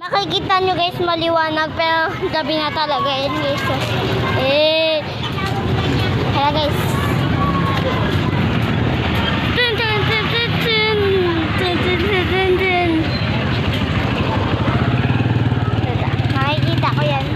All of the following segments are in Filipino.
Nakikita nyo guys, maliwanag pero gabi na talaga yun guys. Kaya guys. Nakikita ko yan.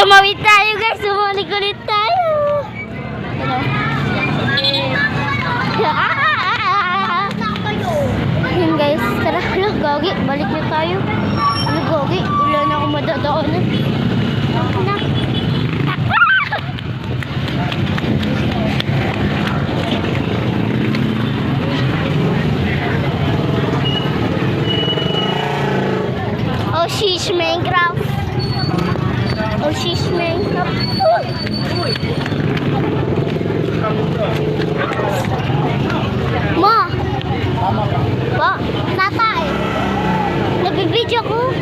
Tumawid tayo guys, sumalik ulit tayo. Yun guys, tara, gagi, balik na tayo. Gagi, wala na akong madadaanan. Oh, she's Minecraft. Oh, she's Minecraft. Ma! Pa! Tatay! Nabibidyo ko.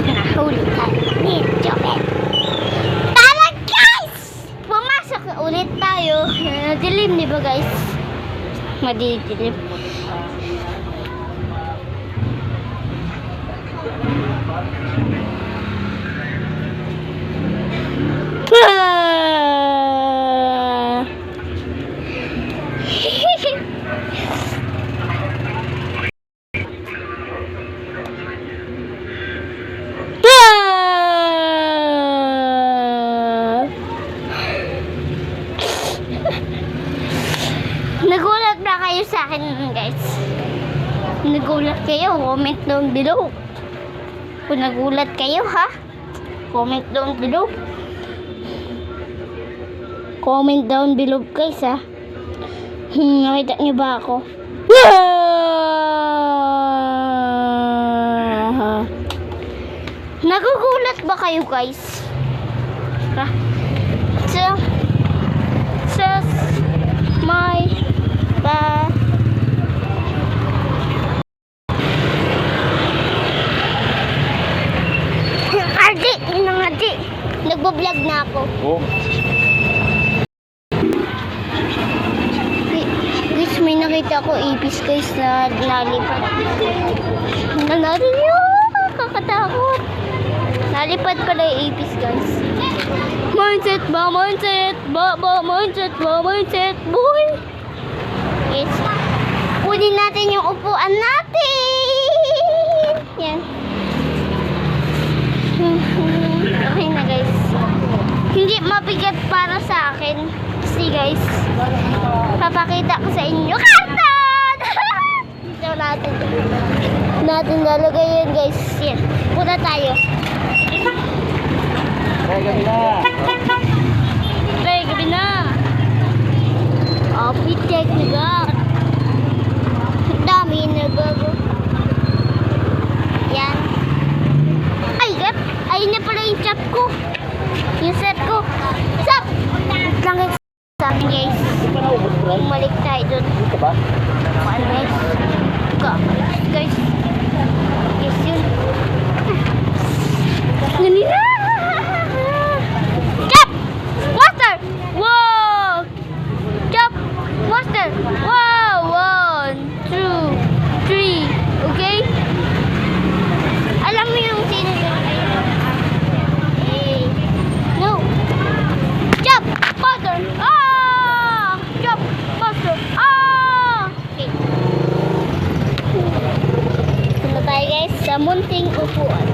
Nahuli tayo. Medyo tara guys! Pumasok na ulit tayo. Dilim, di ba guys? Madidilim. Nagulat ba kayo sa akin guys? Nagulat kayo? Comment down below. Kung nagulat kayo ha? Comment down below. Comment down below guys ha. Nakita niyo ba ako? Nagugulat ba kayo guys? Just my bad. Ardi, nagbo-vlog na ako. Oh. Guys, may nakita ko ipis guys na nalipad. Natin yun, kakatakot. Nalipad pala yung ipis guys. Mindset ba? Mindset ba? Mindset ba? Mindset boy. Yes. Kunin natin yung upuan natin. Yan. Okay na guys. Hindi mabigat para sa akin. Kasi guys, papakita ko sa inyo. Karton! Dito natin lalagay yan guys. Yan. Puna tayo. Gabi na. Oh, pitek na. Dami na bago. Yan. Ayun na pala yung chop ko. Yung set ko. Stop! Lang sa akin guys. Bumalik tayo dun. Ano guys? Guys. Yes yun. Ganina! Chop! Water! Wow! Chop! Water! Wow! 1, 2, 3. Okay? Alam mo yung sino yun? No. Chop! Water! Ah! Chop! Water! Ah! Okay. Ito na tayo guys sa munting upuan.